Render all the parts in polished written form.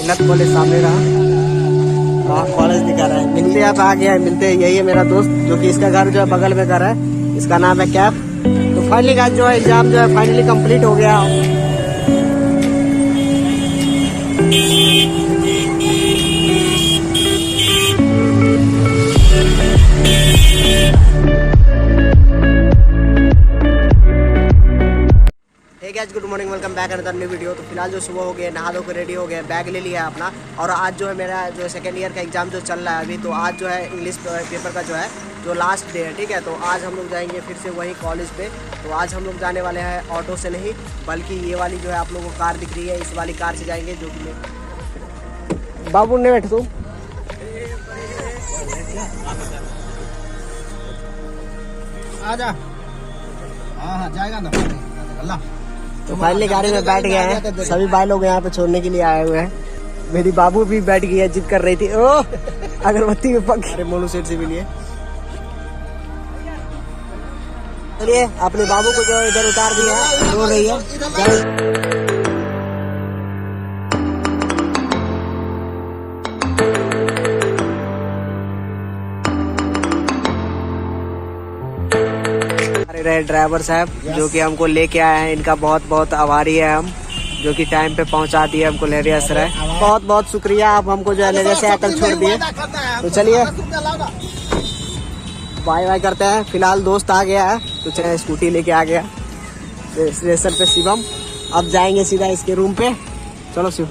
Jagannath college सामने रहा, वहाँ कॉलेज दिखा रहा है। मिलते आप आ गया है, मिलते यही है मेरा दोस्त, जो कि इसका घर जो है बगल में घर है, इसका नाम है कैप। तो फाइनली आज जो है एग्जाम जो है फाइनली कंप्लीट हो गया। Guys good morning, welcome back another new video. तो फिलहाल जो सुबह हो गया, नहा धो के रेडी हो गए, बैग ले लिया है अपना। और आज जो है मेरा जो है सेकेंड ईयर का एग्जाम जो चल रहा है अभी, तो आज जो है इंग्लिश पेपर का जो है जो लास्ट डे है, ठीक है। तो आज हम लोग जाएंगे फिर से वही कॉलेज पे। तो आज हम लोग जाने वाले हैं ऑटो से नहीं, बल्कि ये वाली जो है आप लोगों को कार दिख रही है, इस वाली कार से जाएंगे। जो कि बाबू ने बैठ तू आजा। हाँ जाएगा ना अल्लाह। तो फाइनली गाड़ी में बैठ गए हैं, सभी भाई लोग यहाँ पे छोड़ने के लिए आए हुए हैं। मेरी बाबू भी बैठ गई है, जिद कर रही थी। ओह अगरबत्ती में पक। अरे मोनू सेठ से भी लिए। चलिए अपने बाबू को जो इधर उतार दिया, रो रही है। रहे ड्राइवर साहब जो कि हमको लेके आए हैं, इनका बहुत बहुत आभारी है हम, जो कि टाइम पे पहुंचा दिए हमको लहरिया सराय। बहुत बहुत शुक्रिया, आप हमको जो है लहरिया सराय तक छोड़ दिए। तो चलिए बाय बाय करते हैं। फिलहाल दोस्त आ गया है, तो चलिए स्कूटी लेके आ गया स्टेशन पे शिवम। अब जाएंगे सीधा इसके रूम पे। चलो शिव,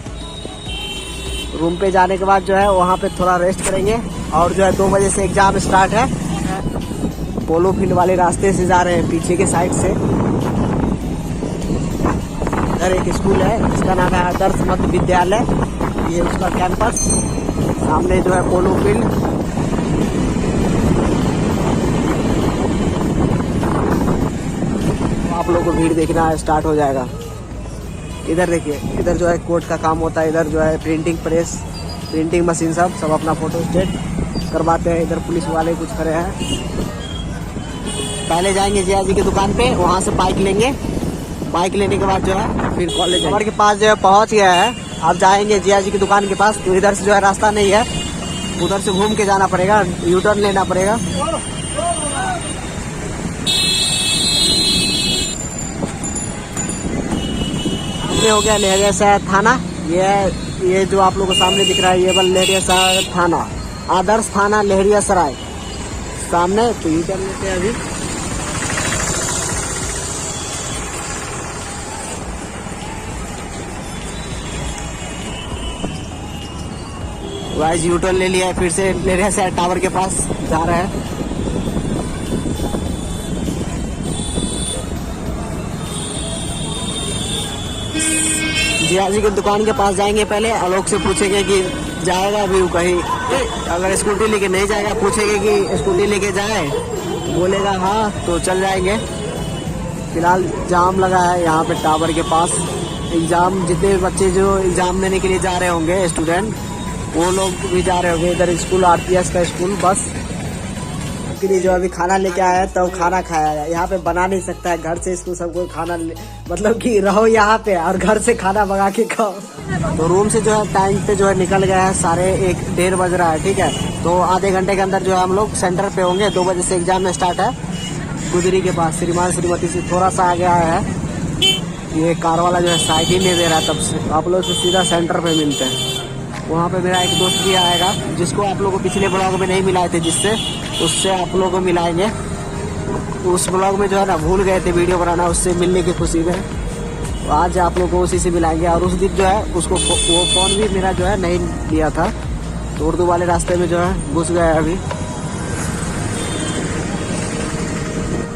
रूम पे जाने के बाद जो है वहाँ पे थोड़ा रेस्ट करेंगे। और जो है 2 बजे से एग्जाम स्टार्ट है। पोलो फील्ड वाले रास्ते से जा रहे हैं, पीछे के साइड से। इधर एक स्कूल है, इसका नाम है आदर्श मध्य विद्यालय, ये उसका कैंपस। सामने जो है पोलो फील्ड। तो आप लोगों को भीड़ देखना स्टार्ट हो जाएगा। इधर देखिए, इधर जो है कोर्ट का काम होता है, इधर जो है प्रिंटिंग प्रेस, प्रिंटिंग मशीन, सब अपना फोटो स्टेट करवाते हैं। इधर पुलिस वाले कुछ खड़े हैं। पहले जाएंगे जिया जी की दुकान पे, वहाँ से बाइक लेंगे। बाइक लेने के बाद जो है फिर कॉलेज के पास जो है पहुँच गया है। अब जाएंगे जिया जी की दुकान के पास। तो इधर से जो है रास्ता नहीं है, उधर से घूम के जाना पड़ेगा, यू टर्न लेना पड़ेगा। ये हो गया लहरिया सराय थाना। ये जो आप लोगों को सामने दिख रहा है, ये वाला लहरिया सराय थाना, आदर्श थाना लहरिया सराय सामने। तो यू टर्न लेते हैं अभी। वाइज यूटर्न ले लिया है, फिर से लहरिया सराय टावर के पास जा रहे हैं। जिया जी की दुकान के पास जाएंगे पहले। आलोक से पूछेंगे कि जाएगा अभी वो कहीं, अगर स्कूटी लेके नहीं जाएगा पूछेंगे कि स्कूटी लेके जाए, बोलेगा हाँ तो चल जाएंगे। फिलहाल जाम लगा है यहाँ पे टावर के पास। एग्जाम जितने बच्चे जो एग्जाम देने के लिए जा रहे होंगे स्टूडेंट, वो लोग भी जा रहे होंगे। इधर स्कूल आरपीएस का स्कूल बस के लिए जो अभी खाना लेके आया है, तब खाना खाया है। यहाँ पे बना नहीं सकता है, घर से इसको सबको खाना मतलब कि रहो यहाँ पे और घर से खाना मंगा के खाओ। तो रूम से जो है टाइम पे जो है निकल गया है, 1:30 बज रहा है, ठीक है। तो आधे घंटे के अंदर जो है हम लोग सेंटर पे होंगे। 2 बजे से एग्जाम में स्टार्ट है। गुजरी के पास श्रीमान श्रीमती से थोड़ा सा आगे आया है। ये कार वाला जो है साइड ही नहीं दे रहा है, तब से आप लोग से सीधा सेंटर पे मिलते हैं। वहाँ पे मेरा एक दोस्त भी आएगा, जिसको आप लोगों को पिछले ब्लॉग में नहीं मिलाए थे, जिससे उससे आप लोगों को मिलाएंगे। उस ब्लॉग में जो है ना भूल गए थे वीडियो बनाना, उससे मिलने की खुशी में। तो आज आप लोगों को उसी से मिलाएंगे। और उस दिन जो है उसको वो फ़ोन भी मेरा जो है नहीं दिया था, तो उर्दू वाले रास्ते में जो है घुस गया है। अभी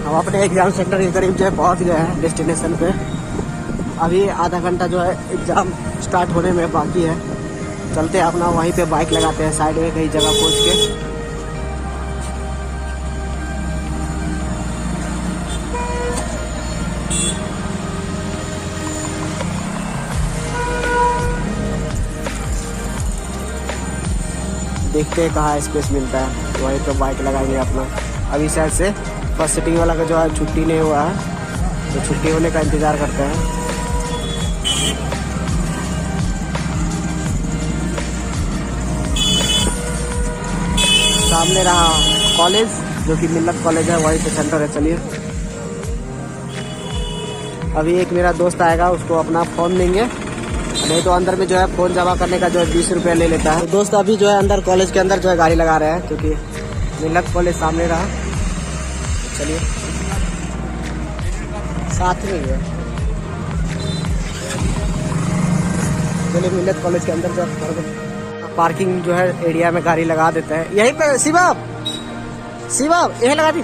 हम अपने एग्जाम सेंटर के करीब जो है पहुँच गए हैं डेस्टिनेशन पे। अभी आधा घंटा जो है एग्ज़ाम स्टार्ट होने में बाकी है। चलते हैं अपना वहीं पे बाइक लगाते हैं साइड में कहीं जगह पहुँच के। देखते हैं कहाँ स्पेस मिलता है, तो वहीं पे बाइक लगाएंगे अपना। अभी साइड से फर्स्ट सिटिंग वाला का जो है छुट्टी नहीं हुआ है, तो छुट्टी होने का इंतज़ार करते हैं। सामने रहा कॉलेज, जो कि मिल्लत कॉलेज है, वहीं पे सेंटर है। चलिए अभी एक मेरा दोस्त आएगा, उसको अपना फ़ोन देंगे, नहीं तो अंदर में जो है फ़ोन जमा करने का जो है 20 रुपये ले लेता है। तो दोस्त अभी जो है अंदर कॉलेज के अंदर जो है गाड़ी लगा रहे हैं, क्योंकि मिल्लत कॉलेज सामने रहा। चलिए साथ में ही है, चलिए मिल्लत कॉलेज के अंदर जो पार्किंग जो है एरिया में गाड़ी लगा देते हैं। यहीं पे शिवम यही लगा दी।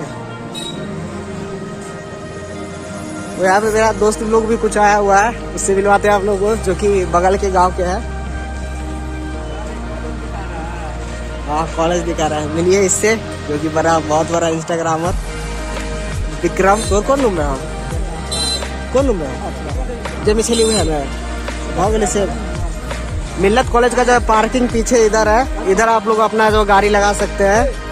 तो यहाँ पे मेरा दोस्त लोग भी कुछ आया हुआ है, उससे मिलवाते हैं आप लोगों को, जो कि बगल के गांव के है। हाँ कॉलेज दिखा रहा है, मिलिए इससे, जो कि बहुत बड़ा इंस्टाग्रामर विक्रम। तो कौन रूम में हो? कौन रूम में हो? जब मिछली हुई है मैं भाग से। मिल्लत कॉलेज का जो है पार्किंग पीछे इधर है, इधर आप लोग अपना जो गाड़ी लगा सकते हैं।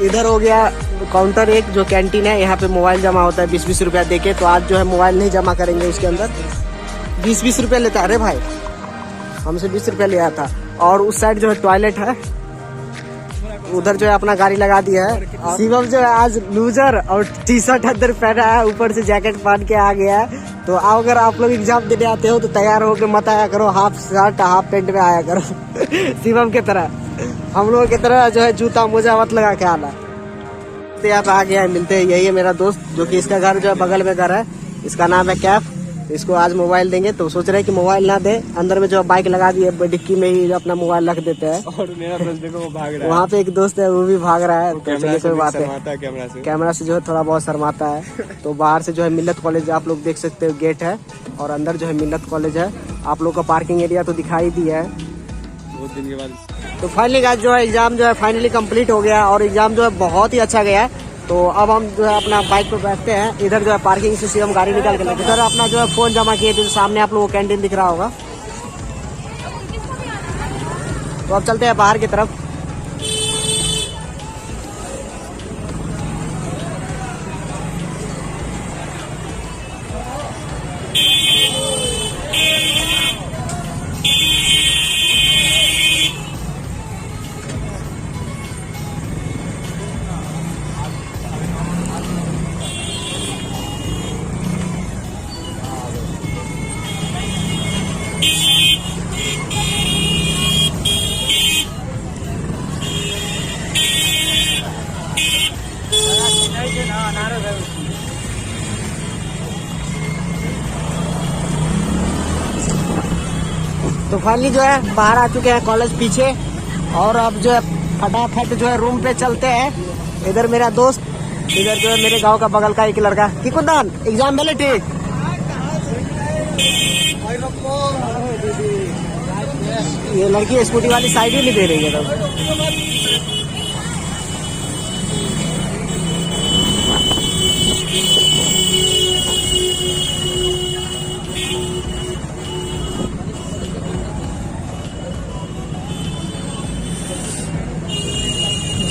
इधर हो गया काउंटर एक, जो कैंटीन है, यहाँ पे मोबाइल जमा होता है 20-20 रुपया देके। तो आज जो है मोबाइल नहीं जमा करेंगे उसके अंदर, 20-20 रुपया लेता है। अरे भाई हमसे 20 रुपया लिया था। और उस साइड जो है टॉयलेट है, उधर जो है अपना गाड़ी लगा दिया है। शिवम जो है आज लूजर और टी शर्ट अंदर पहना है, ऊपर से जैकेट पहन के आ गया है। तो अगर आप लोग एग्जाम देने आते हो तो तैयार होकर मत आया करो, हाफ शर्ट हाफ पैंट में आया करो शिवम के तरह। हम लोगों की तरह जो है जूता मोजा मत लगा के आना। तो यहाँ पे आ गया है, मिलते हैं। यही है मेरा दोस्त, जो कि इसका घर जो है बगल में घर है, इसका नाम है कैफ। इसको आज मोबाइल देंगे, तो सोच रहे हैं कि मोबाइल ना दे, अंदर में जो बाइक लगा दी है, डिक्की में ही अपना मोबाइल रख देते हैं। और मेरा दोस्त देखो वो भाग रहा है, वहाँ पे एक दोस्त है वो भी भाग रहा है। तो चलिए कोई बात है, कैमरा से जो है थोड़ा बहुत शर्माता है। तो बाहर से जो है मिल्लत कॉलेज आप लोग देख सकते हो, गेट है, और अंदर जो है मिल्लत कॉलेज है। आप लोग का पार्किंग एरिया तो दिखाई दिया है बहुत दिन के बाद। तो फाइनली गाइस जो है एग्जाम जो है फाइनली कंप्लीट हो गया, और एग्जाम जो है बहुत ही अच्छा गया। तो अब हम जो है अपना बाइक पे बैठते हैं। इधर जो है पार्किंग से हम गाड़ी निकाल के लगे, इधर अपना जो है फोन जमा किए थे, सामने आप लोगों को कैंटीन दिख रहा होगा। तो अब चलते हैं बाहर की तरफ। तो फाइनली जो है बाहर आ चुके हैं कॉलेज पीछे, और अब जो है फटाफट जो है रूम पे चलते हैं। इधर मेरा दोस्त, इधर जो है मेरे गांव का बगल का एक लड़का। की कुदान एग्जाम भेले ठीक? ये लड़की स्कूटी वाली साइड ही नहीं दे रही है। तो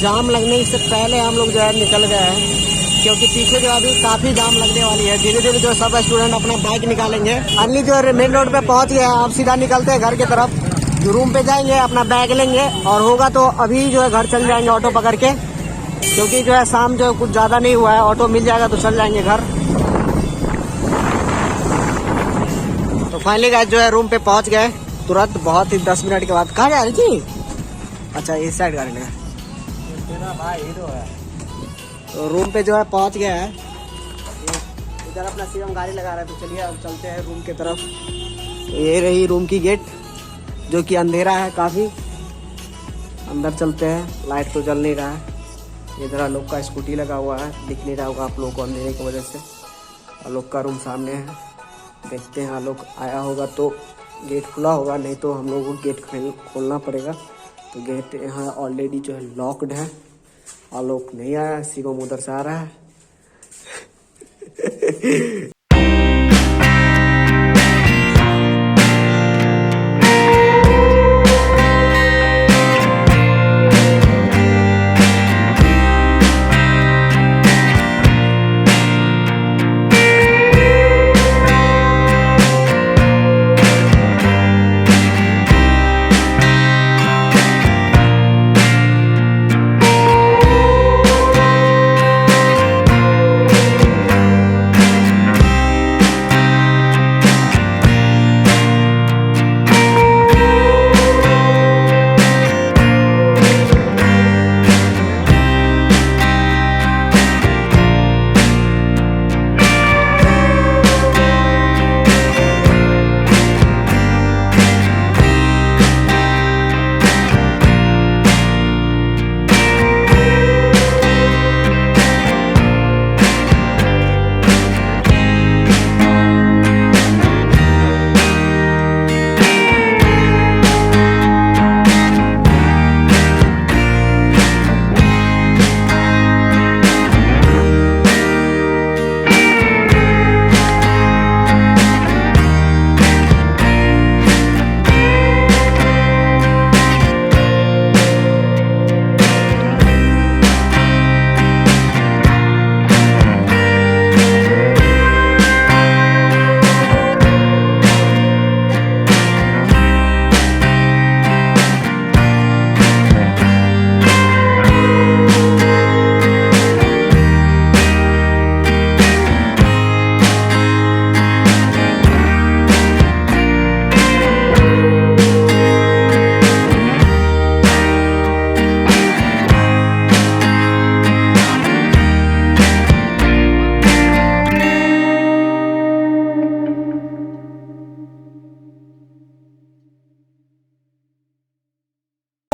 जाम लगने से पहले हम लोग जो है निकल गए हैं, क्योंकि पीछे जो अभी काफी जाम लगने वाली है। धीरे धीरे जो सब स्टूडेंट अपना बाइक निकालेंगे। अन्य जो है मेन रोड पे पहुंच गया है, अब सीधा निकलते हैं घर की तरफ। रूम पे जाएंगे, अपना बैग लेंगे, और होगा तो अभी जो है घर चल जाएंगे ऑटो पकड़ के, क्योंकि जो है शाम जो है कुछ ज्यादा नहीं हुआ है, ऑटो मिल जाएगा तो चल जाएंगे घर। तो फाइनली गाइस जो है रूम पे पहुंच गए तुरंत, बहुत ही 10 मिनट के बाद। कहाँ जा रही थी? अच्छा इस साइड गाड़ी लेगा भाई, हीरो है। तो रूम पे जो है पहुंच गया है, इधर अपना शिवम गाड़ी लगा रहा है। तो चलिए अब चलते हैं रूम की तरफ। तो ये रही रूम की गेट, जो कि अंधेरा है काफी। अंदर चलते हैं, लाइट तो जल नहीं रहा है। इधर आलोक का स्कूटी लगा हुआ है, दिख नहीं रहा होगा आप लोगों को अंधेरे की वजह से। आलोक का रूम सामने है, देखते हैं आलोक आया होगा तो गेट खुला होगा, नहीं तो हम लोगों को गेट खोलना पड़ेगा। तो गेट यहाँ ऑलरेडी जो है लॉक्ड है। आलोक नहीं आया, शिवम उधर से आ रहा है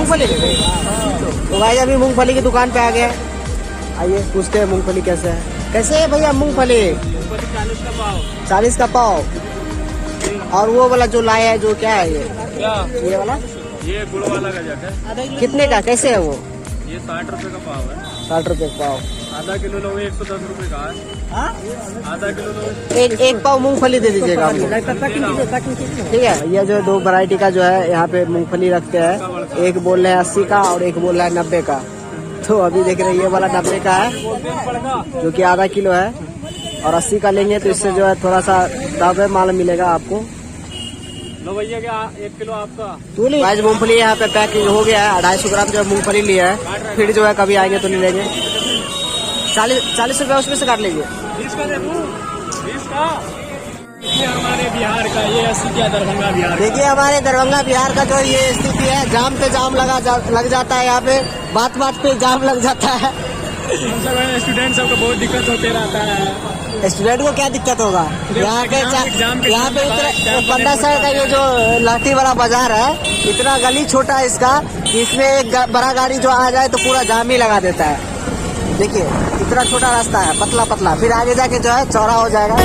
मूंगफली तो भाई अभी मूंगफली की दुकान पे आ गए। आइए पूछते हैं मूंगफली कैसे है। कैसे है भैया मूंगफली? 40 का पाव। 40 का पाव। और वो वाला जो लाया है जो क्या है ये? क्या? ये वाला ये गुड़ वाला गजक है। कितने का कैसे है वो? ये 60 रुपए का पाव है। 60 रुपए का पाव। आधा किलो लोगे 110 रुपए का है। आधा किलो लोगे एक पाव मूंगफली दे दीजिएगा हमको। ठीक है। ये जो 2 वैरायटी का जो है यहाँ पे मूंगफली रखते हैं। एक बोल रहे हैं 80 का और एक बोल रहा है 90 का। तो अभी देख रहे हैं ये वाला 90 का है जो कि आधा किलो है और 80 का लेंगे तो इससे जो है थोड़ा सा दावे माल मिलेगा आपको। लो भैया क्या 1 किलो आपका। आज मूंगफली यहाँ पे पैकिंग हो गया है। 250 ग्राम जो मूंगफली लिया है। फिर जो है कभी आएंगे तो ले लेंगे। 40 रुपए उसमें से काट लीजिए। 20 का दे दूं? 20 का। ये हमारे बिहार का, ये 80 का दरभंगा बिहार का। देखिए हमारे दरभंगा बिहार का जो ये स्थिति है, जाम पे जाम लग जाता है। यहाँ पे बात पे जाम लग जाता है। हम सब स्टूडेंट सबको बहुत दिक्कत होते रहता है। स्टूडेंट को क्या दिक्कत होगा? यहाँ पे 1500 का ये जो लाठी वाला बाजार है, इतना गली छोटा है इसका कि इसमें एक बड़ा गाड़ी जो आ जाए तो पूरा जाम ही लगा देता है। देखिए इतना छोटा रास्ता है, पतला पतला, फिर आगे जाके जो है चौड़ा हो जाएगा।